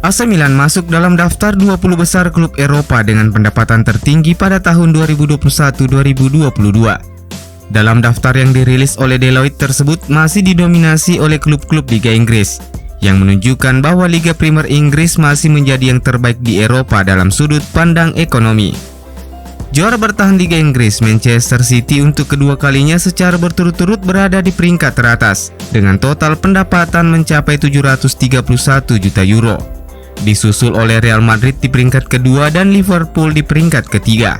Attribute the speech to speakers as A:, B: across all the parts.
A: AC Milan masuk dalam daftar 20 besar klub Eropa dengan pendapatan tertinggi pada tahun 2021-2022. Dalam daftar yang dirilis oleh Deloitte tersebut masih didominasi oleh klub-klub Liga Inggris, yang menunjukkan bahwa Liga Primer Inggris masih menjadi yang terbaik di Eropa dalam sudut pandang ekonomi. Juara bertahan Liga Inggris, Manchester City untuk kedua kalinya secara berturut-turut berada di peringkat teratas dengan total pendapatan mencapai 731 juta euro. Disusul oleh Real Madrid di peringkat kedua dan Liverpool di peringkat ketiga.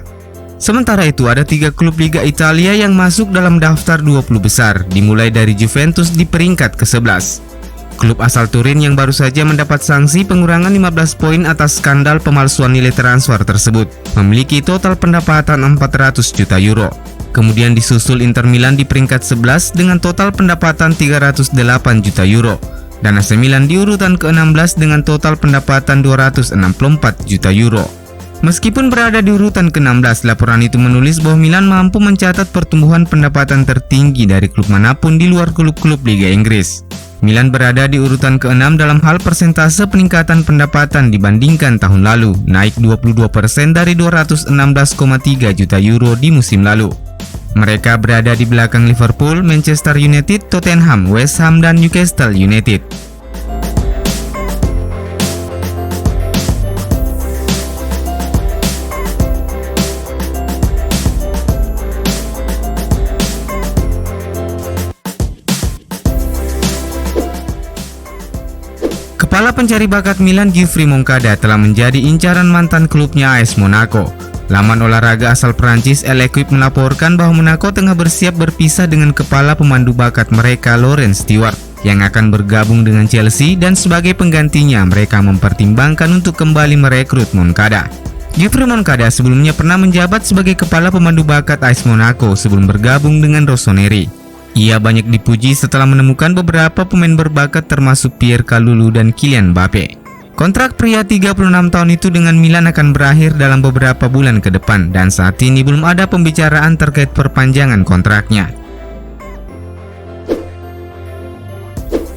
A: Sementara itu ada 3 klub Liga Italia yang masuk dalam daftar 20 besar, dimulai dari Juventus di peringkat ke-11. Klub asal Turin yang baru saja mendapat sanksi pengurangan 15 poin atas skandal pemalsuan nilai transfer tersebut, memiliki total pendapatan 400 juta euro. Kemudian disusul Inter Milan di peringkat 11 dengan total pendapatan 308 juta euro. Dan AC Milan di urutan ke-16 dengan total pendapatan 264 juta euro. Meskipun berada di urutan ke-16, laporan itu menulis bahwa Milan mampu mencatat pertumbuhan pendapatan tertinggi dari klub manapun di luar klub-klub Liga Inggris. Milan berada di urutan ke-6 dalam hal persentase peningkatan pendapatan dibandingkan tahun lalu, naik 22% dari 216,3 juta euro di musim lalu. Mereka berada di belakang Liverpool, Manchester United, Tottenham, West Ham, dan Newcastle United. Kepala pencari bakat Milan, Geoffrey Moncada, telah menjadi incaran mantan klubnya AS Monaco. Laman olahraga asal Prancis L'Equipe melaporkan bahwa Monaco tengah bersiap berpisah dengan kepala pemandu bakat mereka Laurence Stewart yang akan bergabung dengan Chelsea, dan sebagai penggantinya mereka mempertimbangkan untuk kembali merekrut Moncada. Geoffrey Moncada sebelumnya pernah menjabat sebagai kepala pemandu bakat AS Monaco sebelum bergabung dengan Rossoneri. Ia banyak dipuji setelah menemukan beberapa pemain berbakat termasuk Pierre Kalulu dan Kylian Mbappe. Kontrak pria 36 tahun itu dengan Milan akan berakhir dalam beberapa bulan ke depan, dan saat ini belum ada pembicaraan terkait perpanjangan kontraknya.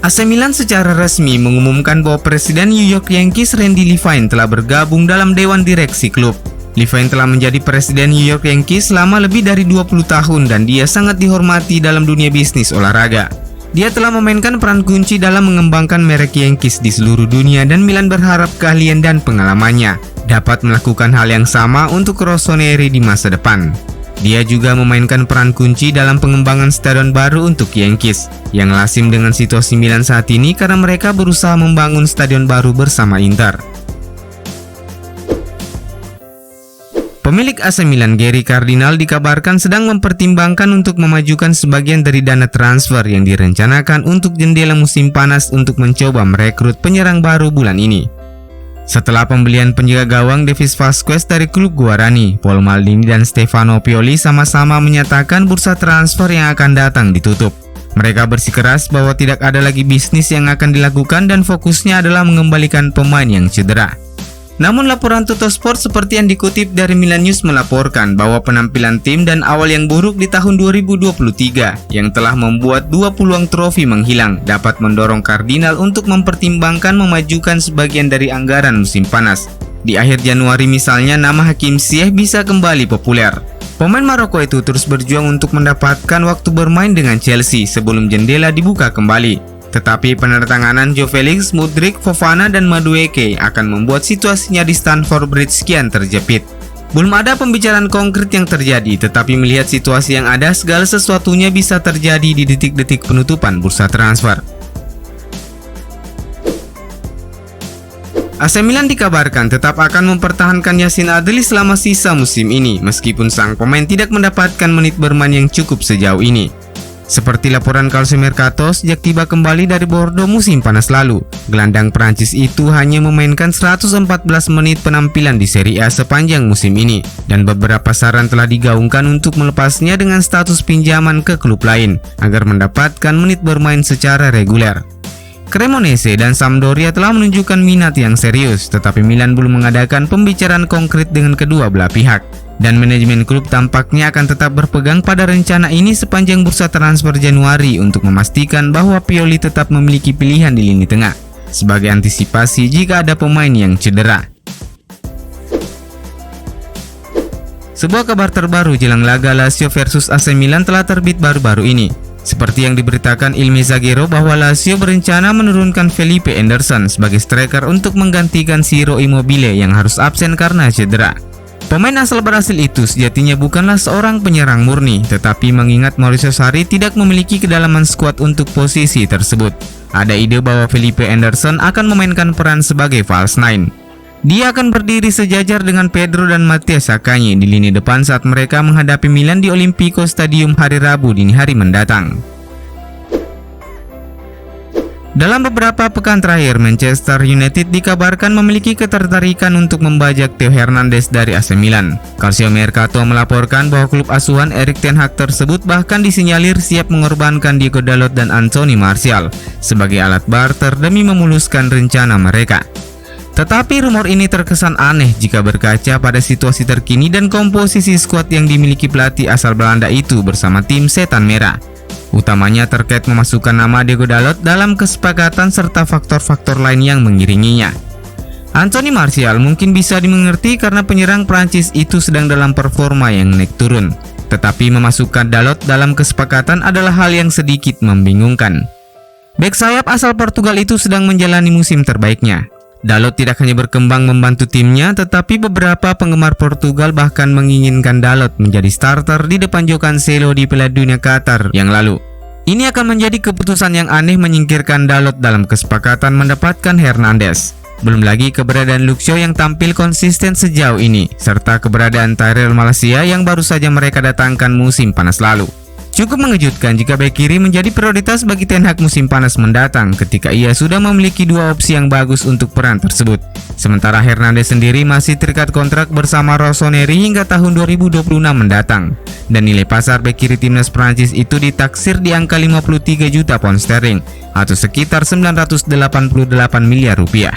A: AC Milan secara resmi mengumumkan bahwa Presiden New York Yankees Randy Levine telah bergabung dalam dewan direksi klub. Levine telah menjadi Presiden New York Yankees selama lebih dari 20 tahun dan dia sangat dihormati dalam dunia bisnis olahraga. Dia telah memainkan peran kunci dalam mengembangkan merek Yankees di seluruh dunia, dan Milan berharap keahlian dan pengalamannya dapat melakukan hal yang sama untuk Rossoneri di masa depan. Dia juga memainkan peran kunci dalam pengembangan stadion baru untuk Yankees, yang lazim dengan situasi Milan saat ini karena mereka berusaha membangun stadion baru bersama Inter. Pemilik AC Milan, Gary Cardinal, dikabarkan sedang mempertimbangkan untuk memajukan sebagian dari dana transfer yang direncanakan untuk jendela musim panas untuk mencoba merekrut penyerang baru bulan ini. Setelah pembelian penjaga gawang Davis Vazquez dari klub Guarani, Paul Maldini dan Stefano Pioli sama-sama menyatakan bursa transfer yang akan datang ditutup. Mereka bersikeras bahwa tidak ada lagi bisnis yang akan dilakukan dan fokusnya adalah mengembalikan pemain yang cedera. Namun laporan Tuttosport seperti yang dikutip dari Milan News melaporkan bahwa penampilan tim dan awal yang buruk di tahun 2023 yang telah membuat 2 peluang trofi menghilang dapat mendorong Cardinal untuk mempertimbangkan memajukan sebagian dari anggaran musim panas. Di akhir Januari misalnya, nama Hakim Ziyech bisa kembali populer. Pemain Maroko itu terus berjuang untuk mendapatkan waktu bermain dengan Chelsea sebelum jendela dibuka kembali. Tetapi penandatanganan Joe Felix, Mudryk, Fofana, dan Madueke akan membuat situasinya di Stamford Bridge kian terjepit. Belum ada pembicaraan konkret yang terjadi, tetapi melihat situasi yang ada, segala sesuatunya bisa terjadi di detik-detik penutupan bursa transfer. AC Milan dikabarkan tetap akan mempertahankan Yacine Adli selama sisa musim ini, meskipun sang pemain tidak mendapatkan menit bermain yang cukup sejauh ini. Seperti laporan Calciomercato, sejak tiba kembali dari Bordeaux musim panas lalu, gelandang Prancis itu hanya memainkan 114 menit penampilan di Serie A sepanjang musim ini, dan beberapa saran telah digaungkan untuk melepasnya dengan status pinjaman ke klub lain agar mendapatkan menit bermain secara reguler. Cremonese dan Sampdoria telah menunjukkan minat yang serius, tetapi Milan belum mengadakan pembicaraan konkret dengan kedua belah pihak. Dan manajemen klub tampaknya akan tetap berpegang pada rencana ini sepanjang bursa transfer Januari untuk memastikan bahwa Pioli tetap memiliki pilihan di lini tengah. sebagai antisipasi jika ada pemain yang cedera. Sebuah kabar terbaru jelang laga Lazio versus AC Milan telah terbit baru-baru ini. Seperti yang diberitakan Il Messaggero bahwa Lazio berencana menurunkan Felipe Anderson sebagai striker untuk menggantikan Ciro Immobile yang harus absen karena cedera. Pemain asal Brasil itu sejatinya bukanlah seorang penyerang murni, tetapi mengingat Maurizio Sarri tidak memiliki kedalaman skuad untuk posisi tersebut, ada ide bahwa Felipe Anderson akan memainkan peran sebagai false nine. Dia akan berdiri sejajar dengan Pedro dan Matthias Akanji di lini depan saat mereka menghadapi Milan di Olimpico Stadium hari Rabu dini hari mendatang. Dalam beberapa pekan terakhir, Manchester United dikabarkan memiliki ketertarikan untuk membajak Theo Hernandez dari AC Milan. Calciomercato melaporkan bahwa klub asuhan Erik ten Hag tersebut bahkan disinyalir siap mengorbankan Diego Dalot dan Anthony Martial sebagai alat barter demi memuluskan rencana mereka. Tetapi rumor ini terkesan aneh jika berkaca pada situasi terkini dan komposisi skuad yang dimiliki pelatih asal Belanda itu bersama tim Setan Merah. Utamanya terkait memasukkan nama Diego Dalot dalam kesepakatan serta faktor-faktor lain yang mengiringinya. Anthony Martial mungkin bisa dimengerti karena penyerang Prancis itu sedang dalam performa yang naik turun. Tetapi memasukkan Dalot dalam kesepakatan adalah hal yang sedikit membingungkan. Bek sayap asal Portugal itu sedang menjalani musim terbaiknya. Dalot tidak hanya berkembang membantu timnya, tetapi beberapa penggemar Portugal bahkan menginginkan Dalot menjadi starter di depan João Cancelo di Piala Dunia Qatar yang lalu. Ini akan menjadi keputusan yang aneh menyingkirkan Dalot dalam kesepakatan mendapatkan Hernandez. Belum lagi keberadaan Luke Shaw yang tampil konsisten sejauh ini, serta keberadaan Tyrell Malacia yang baru saja mereka datangkan musim panas lalu. Cukup mengejutkan jika bek kiri menjadi prioritas bagi Ten Hag musim panas mendatang ketika ia sudah memiliki dua opsi yang bagus untuk peran tersebut. Sementara Hernandez sendiri masih terikat kontrak bersama Rossoneri hingga tahun 2026 mendatang. Dan nilai pasar bek kiri timnas Prancis itu ditaksir di angka 53 juta pound sterling atau sekitar 988 miliar rupiah.